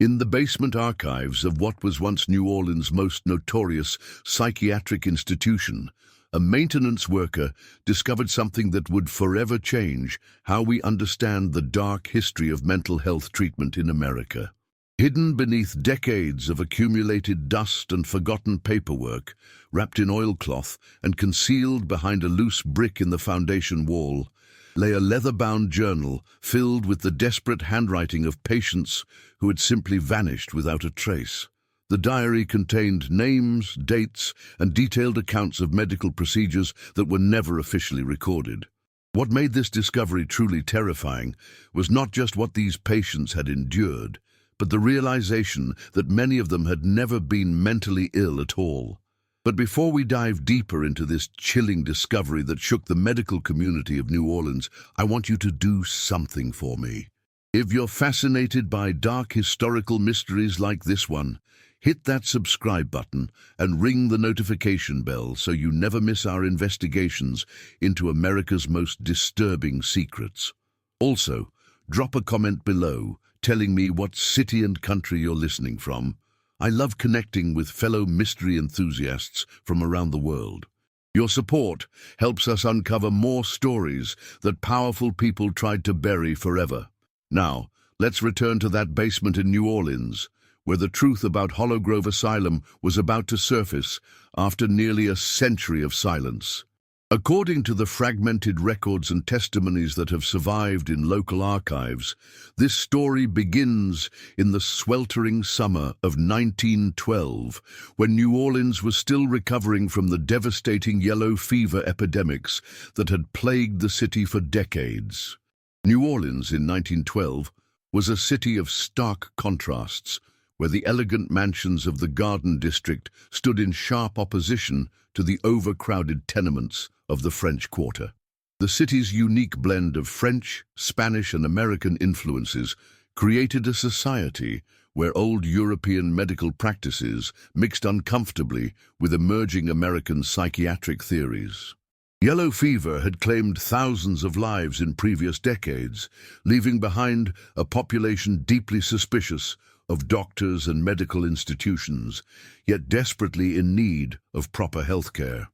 In the basement archives of what was once New Orleans' most notorious psychiatric institution, a maintenance worker discovered something that would forever change how we understand the dark history of mental health treatment in America. Hidden beneath decades of accumulated dust and forgotten paperwork, wrapped in oilcloth and concealed behind a loose brick in the foundation wall, lay a leather-bound journal filled with the desperate handwriting of patients who had simply vanished without a trace. The diary contained names, dates, and detailed accounts of medical procedures that were never officially recorded. What made this discovery truly terrifying was not just what these patients had endured, but the realization that many of them had never been mentally ill at all. But before we dive deeper into this chilling discovery that shook the medical community of New Orleans, I want you to do something for me. If you're fascinated by dark historical mysteries like this one, hit that subscribe button and ring the notification bell so you never miss our investigations into America's most disturbing secrets. Also, drop a comment below telling me what city and country you're listening from. I love connecting with fellow mystery enthusiasts from around the world. Your support helps us uncover more stories that powerful people tried to bury forever. Now, let's return to that basement in New Orleans, where the truth about Hollowgrove Asylum was about to surface after nearly a century of silence. According to the fragmented records and testimonies that have survived in local archives, this story begins in the sweltering summer of 1912, when New Orleans was still recovering from the devastating yellow fever epidemics that had plagued the city for decades. New Orleans in 1912 was a city of stark contrasts, where the elegant mansions of the Garden District stood in sharp opposition to the overcrowded tenements of the French Quarter. The city's unique blend of French, Spanish, and American influences created a society where old European medical practices mixed uncomfortably with emerging American psychiatric theories. Yellow fever had claimed thousands of lives in previous decades, leaving behind a population deeply suspicious of doctors and medical institutions, yet desperately in need of proper health care.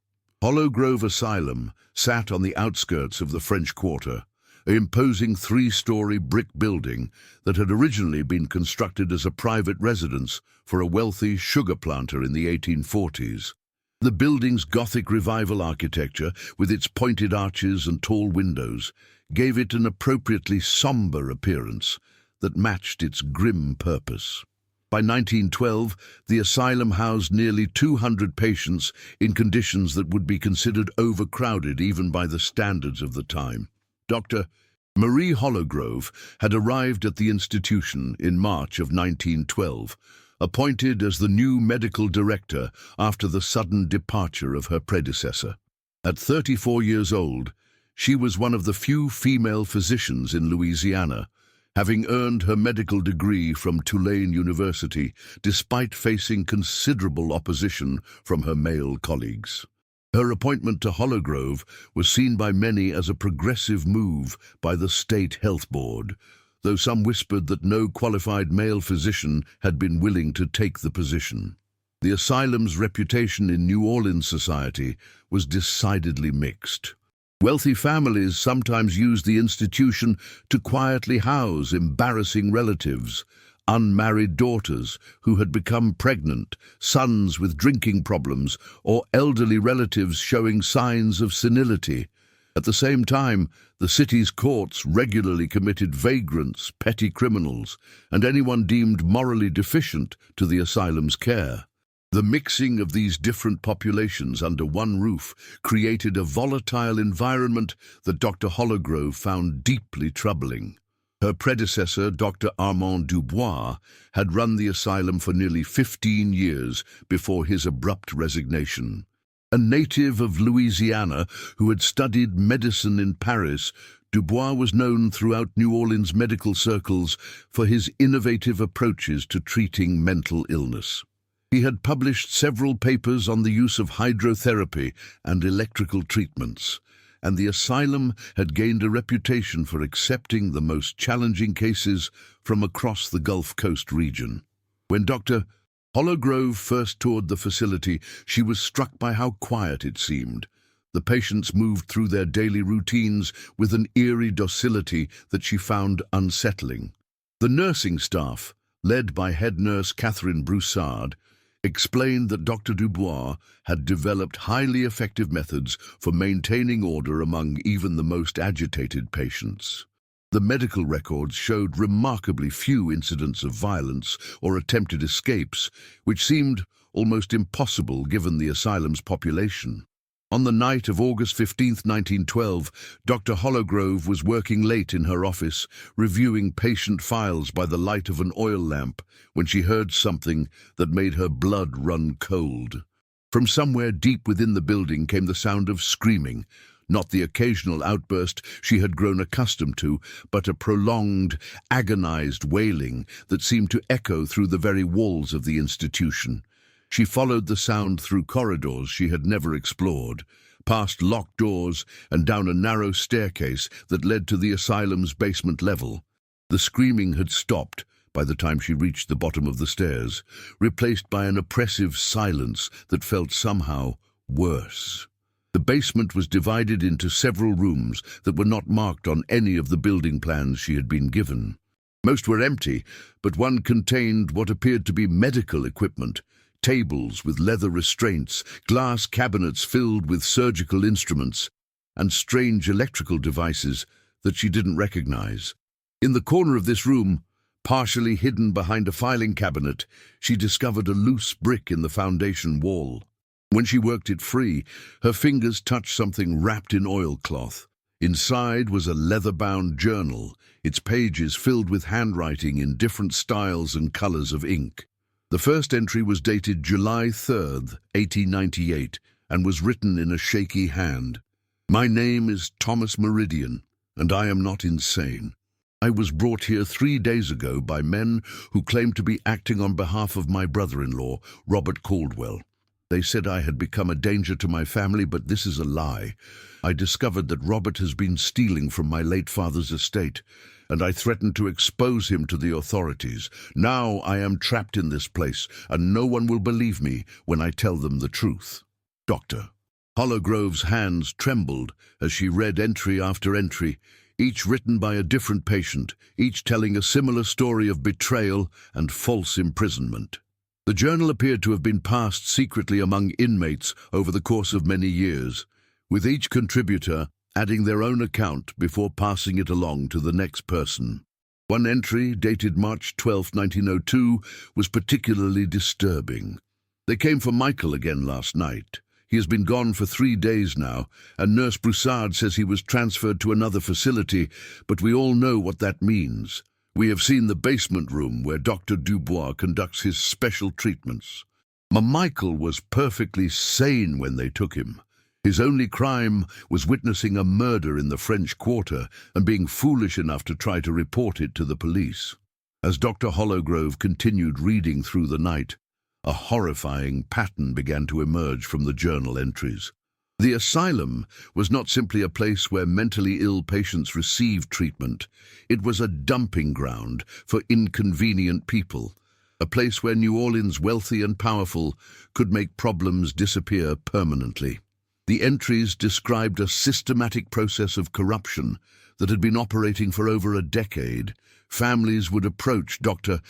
Hollowgrove Asylum sat on the outskirts of the French Quarter, an imposing three-story brick building that had originally been constructed as a private residence for a wealthy sugar planter in the 1840s. The building's Gothic revival architecture, with its pointed arches and tall windows, gave it an appropriately somber appearance that matched its grim purpose. By 1912, the asylum housed nearly 200 patients in conditions that would be considered overcrowded even by the standards of the time. Dr. Marie Hollowgrove had arrived at the institution in March of 1912, appointed as the new medical director after the sudden departure of her predecessor. At 34 years old, she was one of the few female physicians in Louisiana, having earned her medical degree from Tulane University despite facing considerable opposition from her male colleagues. Her appointment to Hollowgrove was seen by many as a progressive move by the State Health Board, though some whispered that no qualified male physician had been willing to take the position. The asylum's reputation in New Orleans society was decidedly mixed. Wealthy families sometimes used the institution to quietly house embarrassing relatives, unmarried daughters who had become pregnant, sons with drinking problems, or elderly relatives showing signs of senility. At the same time, the city's courts regularly committed vagrants, petty criminals, and anyone deemed morally deficient to the asylum's care. The mixing of these different populations under one roof created a volatile environment that Dr. Hollowgrove found deeply troubling. Her predecessor, Dr. Armand Dubois, had run the asylum for nearly 15 years before his abrupt resignation. A native of Louisiana who had studied medicine in Paris, Dubois was known throughout New Orleans medical circles for his innovative approaches to treating mental illness. He had published several papers on the use of hydrotherapy and electrical treatments, and the asylum had gained a reputation for accepting the most challenging cases from across the Gulf Coast region. When Dr. Hollowgrove first toured the facility, she was struck by how quiet it seemed. The patients moved through their daily routines with an eerie docility that she found unsettling. The nursing staff, led by head nurse Catherine Broussard, explained that Dr. Dubois had developed highly effective methods for maintaining order among even the most agitated patients. The medical records showed remarkably few incidents of violence or attempted escapes, which seemed almost impossible given the asylum's population. On the night of August 15, 1912, Dr. Hollowgrove was working late in her office, reviewing patient files by the light of an oil lamp, when she heard something that made her blood run cold. From somewhere deep within the building came the sound of screaming, not the occasional outburst she had grown accustomed to, but a prolonged, agonized wailing that seemed to echo through the very walls of the institution. She followed the sound through corridors she had never explored, past locked doors and down a narrow staircase that led to the asylum's basement level. The screaming had stopped by the time she reached the bottom of the stairs, replaced by an oppressive silence that felt somehow worse. The basement was divided into several rooms that were not marked on any of the building plans she had been given. Most were empty, but one contained what appeared to be medical equipment: tables with leather restraints, glass cabinets filled with surgical instruments, and strange electrical devices that she didn't recognize. In the corner of this room, partially hidden behind a filing cabinet, she discovered a loose brick in the foundation wall. When she worked it free, her fingers touched something wrapped in oilcloth. Inside was a leather-bound journal, its pages filled with handwriting in different styles and colors of ink. The first entry was dated July 3rd, 1898, and was written in a shaky hand. "My name is Thomas Meridian, and I am not insane. I was brought here 3 days ago by men who claimed to be acting on behalf of my brother-in-law, Robert Caldwell. They said I had become a danger to my family, but this is a lie. I discovered that Robert has been stealing from my late father's estate, and I threatened to expose him to the authorities. Now I am trapped in this place, and no one will believe me when I tell them the truth. Dr." Hollowgrove's hands trembled as she read entry after entry, each written by a different patient, each telling a similar story of betrayal and false imprisonment. The journal appeared to have been passed secretly among inmates over the course of many years, with each contributor adding their own account before passing it along to the next person. One entry, dated March 12, 1902, was particularly disturbing. "They came for Michael again last night. He has been gone for 3 days now, and Nurse Broussard says he was transferred to another facility, but we all know what that means. We have seen the basement room where Dr. Dubois conducts his special treatments. Michael was perfectly sane when they took him. His only crime was witnessing a murder in the French Quarter and being foolish enough to try to report it to the police." As Dr. Hollowgrove continued reading through the night, a horrifying pattern began to emerge from the journal entries. The asylum was not simply a place where mentally ill patients received treatment. It was a dumping ground for inconvenient people, a place where New Orleans' wealthy and powerful could make problems disappear permanently. The entries described a systematic process of corruption that had been operating for over a decade. Families would approach Dr.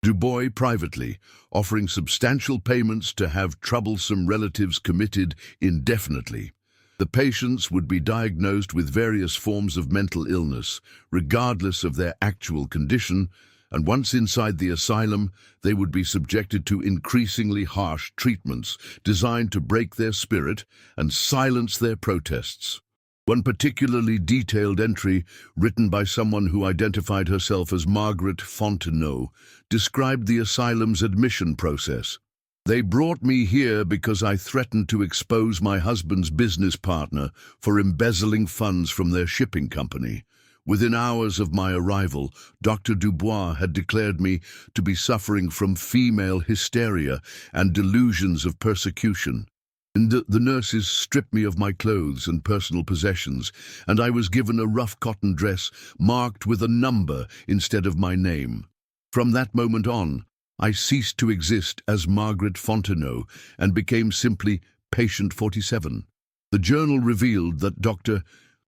Dubois privately, offering substantial payments to have troublesome relatives committed indefinitely. The patients would be diagnosed with various forms of mental illness, regardless of their actual condition, and once inside the asylum, they would be subjected to increasingly harsh treatments designed to break their spirit and silence their protests. One particularly detailed entry, written by someone who identified herself as Margaret Fontenot, described the asylum's admission process. "They brought me here because I threatened to expose my husband's business partner for embezzling funds from their shipping company. Within hours of my arrival, Dr. Dubois had declared me to be suffering from female hysteria and delusions of persecution. And the nurses stripped me of my clothes and personal possessions, and I was given a rough cotton dress marked with a number instead of my name. From that moment on, I ceased to exist as Margaret Fontenot and became simply Patient 47. The journal revealed that Dr.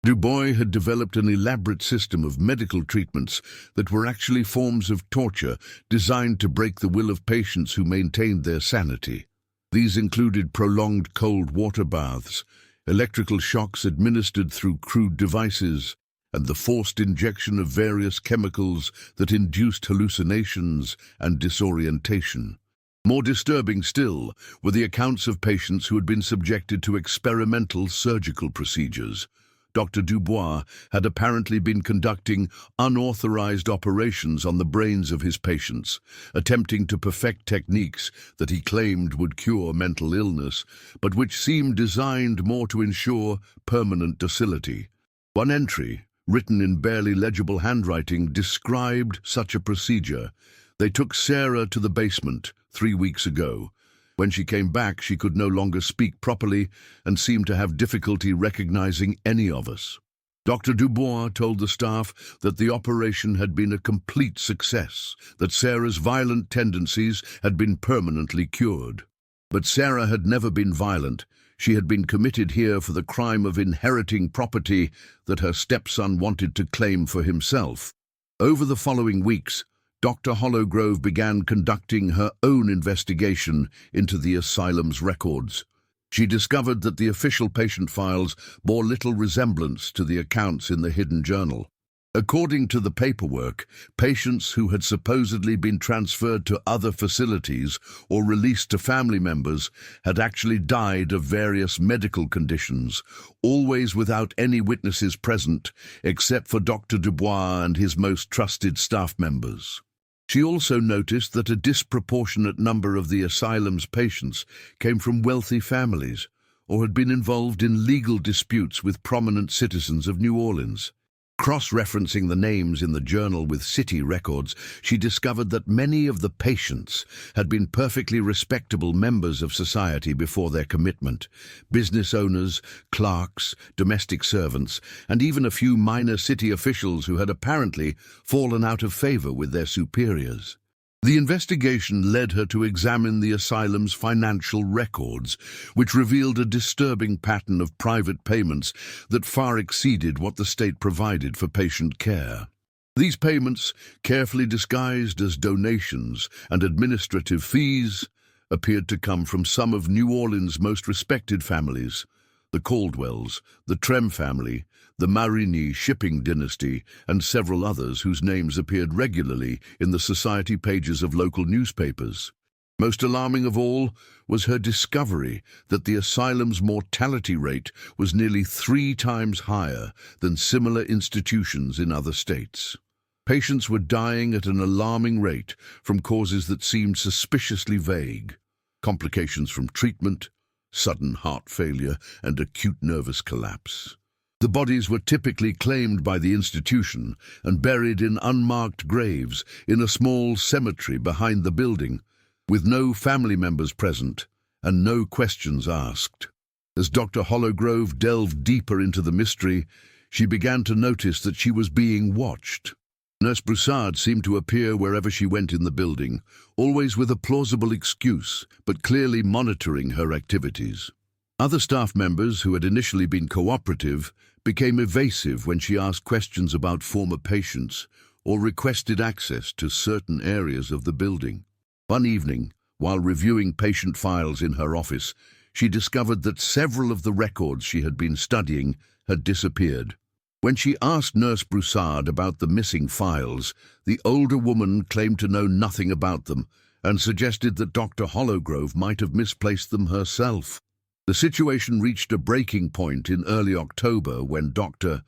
Dubois had developed an elaborate system of medical treatments that were actually forms of torture designed to break the will of patients who maintained their sanity. These included prolonged cold water baths, electrical shocks administered through crude devices, and the forced injection of various chemicals that induced hallucinations and disorientation. More disturbing still were the accounts of patients who had been subjected to experimental surgical procedures. Dr. Dubois had apparently been conducting unauthorized operations on the brains of his patients, attempting to perfect techniques that he claimed would cure mental illness, but which seemed designed more to ensure permanent docility. One entry, written in barely legible handwriting, described such a procedure. They took Sarah to the basement 3 weeks ago. When she came back, she could no longer speak properly and seemed to have difficulty recognizing any of us. Dr. Dubois told the staff that the operation had been a complete success, that Sarah's violent tendencies had been permanently cured. But Sarah had never been violent. She had been committed here for the crime of inheriting property that her stepson wanted to claim for himself. Over the following weeks, Dr. Hollowgrove began conducting her own investigation into the asylum's records. She discovered that the official patient files bore little resemblance to the accounts in the hidden journal. According to the paperwork, patients who had supposedly been transferred to other facilities or released to family members had actually died of various medical conditions, always without any witnesses present except for Dr. Dubois and his most trusted staff members. She also noticed that a disproportionate number of the asylum's patients came from wealthy families or had been involved in legal disputes with prominent citizens of New Orleans. Cross-referencing the names in the journal with city records, she discovered that many of the patients had been perfectly respectable members of society before their commitment: business owners, clerks, domestic servants, and even a few minor city officials who had apparently fallen out of favor with their superiors. The investigation led her to examine the asylum's financial records, which revealed a disturbing pattern of private payments that far exceeded what the state provided for patient care. These payments, carefully disguised as donations and administrative fees, appeared to come from some of New Orleans' most respected families: the Caldwells, the Trem family, the Marigny shipping dynasty, and several others whose names appeared regularly in the society pages of local newspapers. Most alarming of all was her discovery that the asylum's mortality rate was nearly 3 times higher than similar institutions in other states. Patients were dying at an alarming rate from causes that seemed suspiciously vague: complications from treatment, sudden heart failure, and acute nervous collapse. The bodies were typically claimed by the institution and buried in unmarked graves in a small cemetery behind the building, with no family members present and no questions asked. As Dr. Hollowgrove delved deeper into the mystery, she began to notice that she was being watched. Nurse Broussard seemed to appear wherever she went in the building, always with a plausible excuse, but clearly monitoring her activities. Other staff members who had initially been cooperative became evasive when she asked questions about former patients or requested access to certain areas of the building. One evening, while reviewing patient files in her office, she discovered that several of the records she had been studying had disappeared. When she asked Nurse Broussard about the missing files, the older woman claimed to know nothing about them and suggested that Dr. Hollowgrove might have misplaced them herself. The situation reached a breaking point in early October when Dr.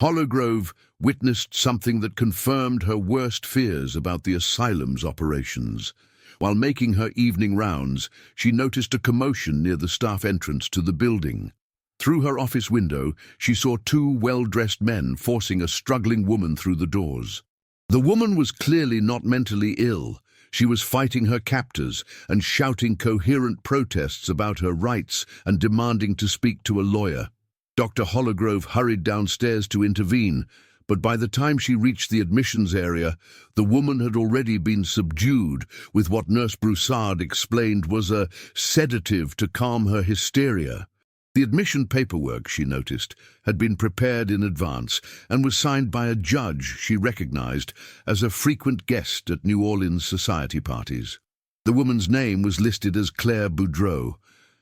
Hollowgrove witnessed something that confirmed her worst fears about the asylum's operations. While making her evening rounds, she noticed a commotion near the staff entrance to the building. Through her office window, she saw 2 well-dressed men forcing a struggling woman through the doors. The woman was clearly not mentally ill. She was fighting her captors and shouting coherent protests about her rights and demanding to speak to a lawyer. Dr. Hollowgrove hurried downstairs to intervene, but by the time she reached the admissions area, the woman had already been subdued with what Nurse Broussard explained was a sedative to calm her hysteria. The admission paperwork, she noticed, had been prepared in advance and was signed by a judge she recognized as a frequent guest at New Orleans society parties. The woman's name was listed as Claire Boudreau,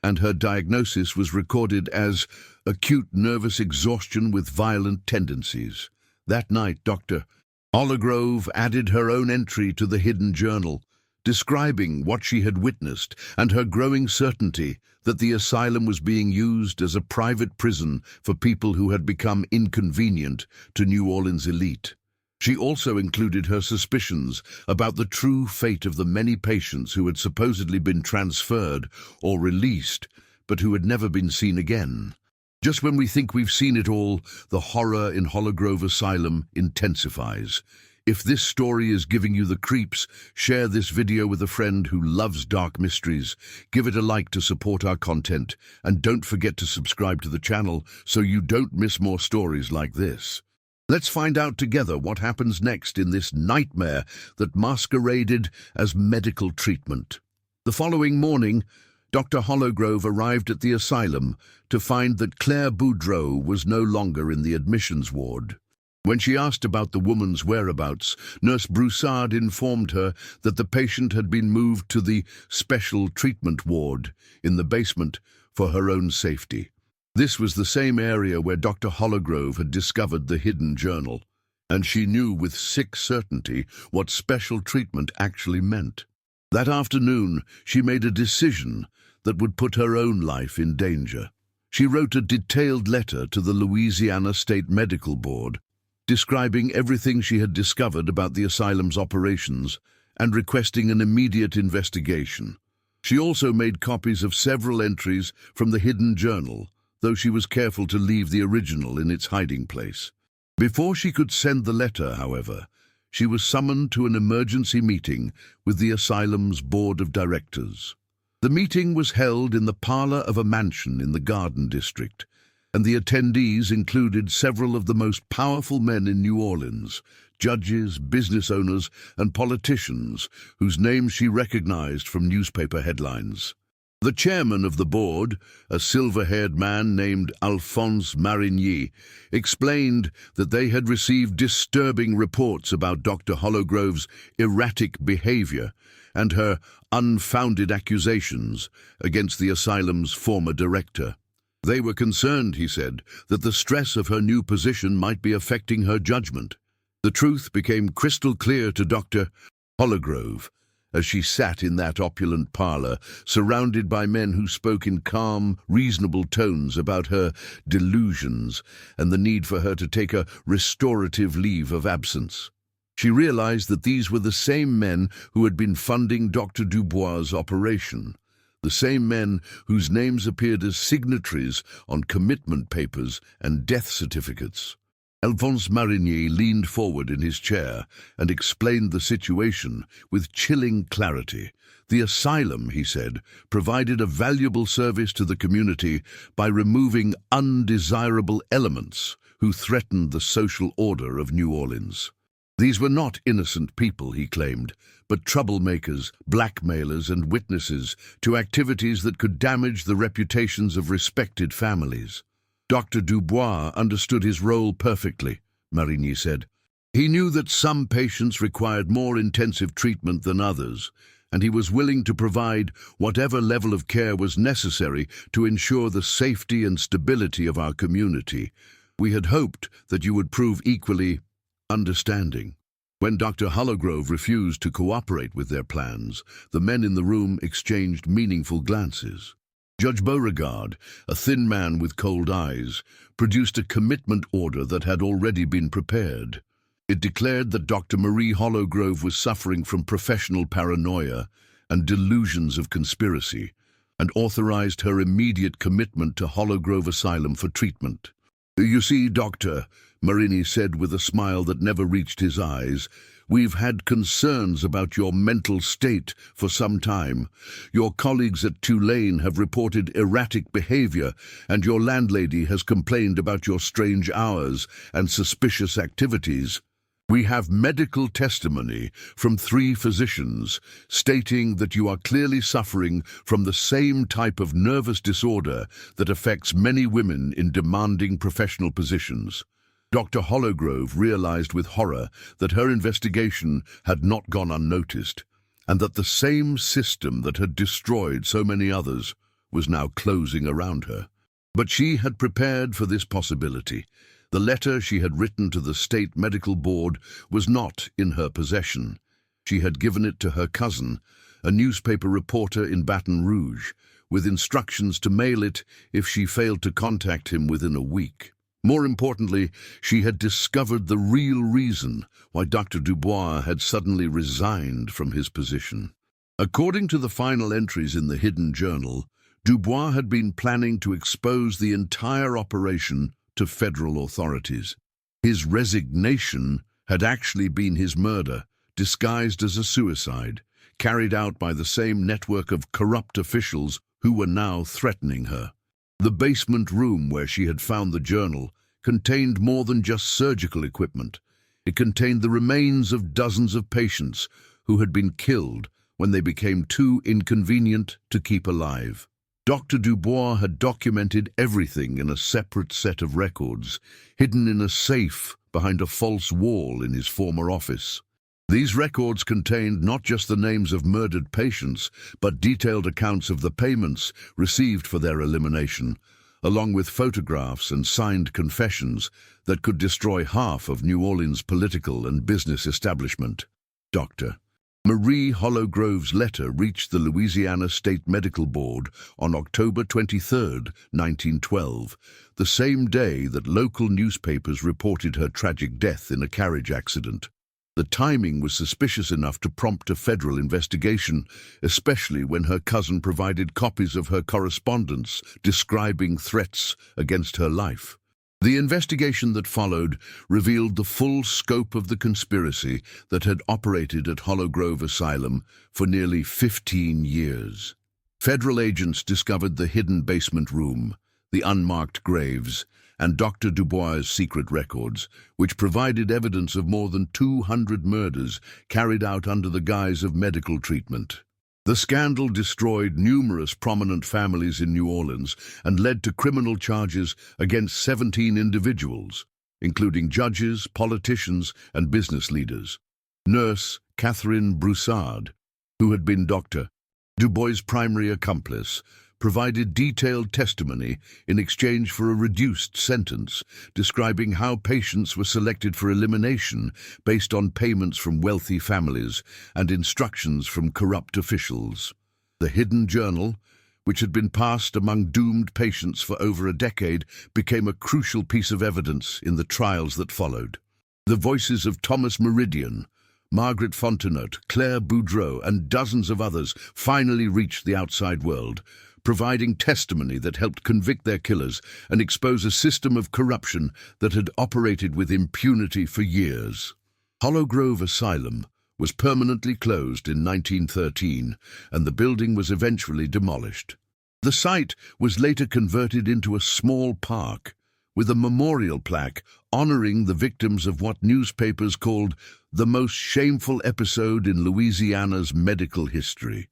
and her diagnosis was recorded as acute nervous exhaustion with violent tendencies. That night, Dr. Hollowgrove added her own entry to the hidden journal, describing what she had witnessed and her growing certainty that the asylum was being used as a private prison for people who had become inconvenient to New Orleans elite. She also included her suspicions about the true fate of the many patients who had supposedly been transferred or released, but who had never been seen again. Just when we think we've seen it all, the horror in Hollowgrove Asylum intensifies. If this story is giving you the creeps, share this video with a friend who loves dark mysteries. Give it a like to support our content, and don't forget to subscribe to the channel so you don't miss more stories like this. Let's find out together what happens next in this nightmare that masqueraded as medical treatment. The following morning, Dr. Hollowgrove arrived at the asylum to find that Claire Boudreau was no longer in the admissions ward. When she asked about the woman's whereabouts, Nurse Broussard informed her that the patient had been moved to the special treatment ward in the basement for her own safety. This was the same area where Dr. Hollowgrove had discovered the hidden journal, and she knew with sick certainty what special treatment actually meant. That afternoon, she made a decision that would put her own life in danger. She wrote a detailed letter to the Louisiana State Medical Board, describing everything she had discovered about the asylum's operations and requesting an immediate investigation. She also made copies of several entries from the hidden journal, though she was careful to leave the original in its hiding place. Before she could send the letter, however, she was summoned to an emergency meeting with the asylum's board of directors. The meeting was held in the parlor of a mansion in the Garden District, and the attendees included several of the most powerful men in New Orleans, judges, business owners, and politicians whose names she recognized from newspaper headlines. The chairman of the board, a silver-haired man named Alphonse Marigny, explained that they had received disturbing reports about Dr. Hollowgrove's erratic behavior and her unfounded accusations against the asylum's former director. They were concerned, he said, that the stress of her new position might be affecting her judgment. The truth became crystal clear to Dr. Hollowgrove as she sat in that opulent parlor, surrounded by men who spoke in calm, reasonable tones about her delusions and the need for her to take a restorative leave of absence. She realized that these were the same men who had been funding Dr. Dubois' operation, the same men whose names appeared as signatories on commitment papers and death certificates. Alphonse Marigny leaned forward in his chair and explained the situation with chilling clarity. The asylum, he said, provided a valuable service to the community by removing undesirable elements who threatened the social order of New Orleans. These were not innocent people, he claimed, but troublemakers, blackmailers, and witnesses to activities that could damage the reputations of respected families. Dr. Dubois understood his role perfectly, Marigny said. He knew that some patients required more intensive treatment than others, and he was willing to provide whatever level of care was necessary to ensure the safety and stability of our community. We had hoped that you would prove equally understanding. When Dr. Hollowgrove refused to cooperate with their plans, the men in the room exchanged meaningful glances. Judge Beauregard, a thin man with cold eyes, produced a commitment order that had already been prepared. It declared that Dr. Marie Hollowgrove was suffering from professional paranoia and delusions of conspiracy, and authorized her immediate commitment to Hollowgrove Asylum for treatment. "You see, Doctor," Marigny said with a smile that never reached his eyes, We've had concerns about your mental state for some time. Your colleagues at Tulane have reported erratic behavior, and your landlady has complained about your strange hours and suspicious activities. We have medical testimony from 3 physicians stating that you are clearly suffering from the same type of nervous disorder that affects many women in demanding professional positions. Dr. Hollowgrove realized with horror that her investigation had not gone unnoticed, and that the same system that had destroyed so many others was now closing around her. But she had prepared for this possibility. The letter she had written to the State Medical Board was not in her possession. She had given it to her cousin, a newspaper reporter in Baton Rouge, with instructions to mail it if she failed to contact him within a week. More importantly, she had discovered the real reason why Dr. Dubois had suddenly resigned from his position. According to the final entries in the hidden journal, Dubois had been planning to expose the entire operation to federal authorities. His resignation had actually been his murder, disguised as a suicide, carried out by the same network of corrupt officials who were now threatening her. The basement room where she had found the journal contained more than just surgical equipment. It contained the remains of dozens of patients who had been killed when they became too inconvenient to keep alive. Dr. Dubois had documented everything in a separate set of records, hidden in a safe behind a false wall in his former office. These records contained not just the names of murdered patients, but detailed accounts of the payments received for their elimination, along with photographs and signed confessions that could destroy half of New Orleans' political and business establishment. Dr. Marie Hollowgrove's letter reached the Louisiana State Medical Board on October 23, 1912, the same day that local newspapers reported her tragic death in a carriage accident. The timing was suspicious enough to prompt a federal investigation, especially when her cousin provided copies of her correspondence describing threats against her life. The investigation that followed revealed the full scope of the conspiracy that had operated at Hollowgrove Asylum for nearly 15 years. Federal agents discovered the hidden basement room, the unmarked graves, and Dr. Dubois' secret records, which provided evidence of more than 200 murders carried out under the guise of medical treatment. The scandal destroyed numerous prominent families in New Orleans and led to criminal charges against 17 individuals, including judges, politicians, and business leaders. Nurse Catherine Broussard, who had been Dr. Dubois' primary accomplice, provided detailed testimony in exchange for a reduced sentence, describing how patients were selected for elimination based on payments from wealthy families and instructions from corrupt officials. The hidden journal, which had been passed among doomed patients for over a decade, became a crucial piece of evidence in the trials that followed. The voices of Thomas Meridian, Margaret Fontenot, Claire Boudreau, and dozens of others finally reached the outside world, providing testimony that helped convict their killers and expose a system of corruption that had operated with impunity for years. Hollowgrove Asylum was permanently closed in 1913, and the building was eventually demolished. The site was later converted into a small park, with a memorial plaque honoring the victims of what newspapers called the most shameful episode in Louisiana's medical history.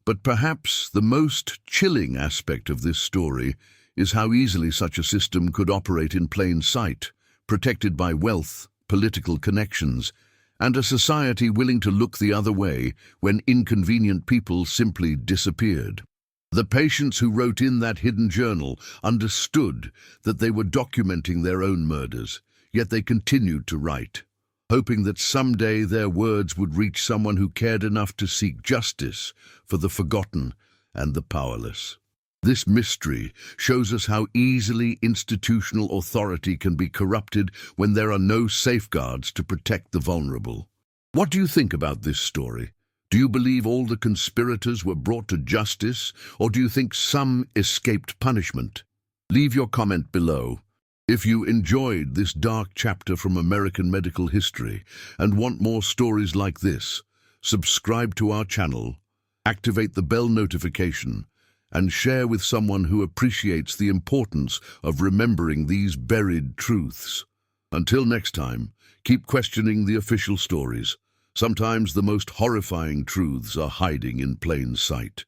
But perhaps the most chilling aspect of this story is how easily such a system could operate in plain sight, protected by wealth, political connections, and a society willing to look the other way when inconvenient people simply disappeared. The patients who wrote in that hidden journal understood that they were documenting their own murders, yet they continued to write, hoping that someday their words would reach someone who cared enough to seek justice for the forgotten and the powerless. This mystery shows us how easily institutional authority can be corrupted when there are no safeguards to protect the vulnerable. What do you think about this story? Do you believe all the conspirators were brought to justice, or do you think some escaped punishment? Leave your comment below. If you enjoyed this dark chapter from American medical history and want more stories like this, subscribe to our channel, activate the bell notification, and share with someone who appreciates the importance of remembering these buried truths. Until next time, keep questioning the official stories. Sometimes the most horrifying truths are hiding in plain sight.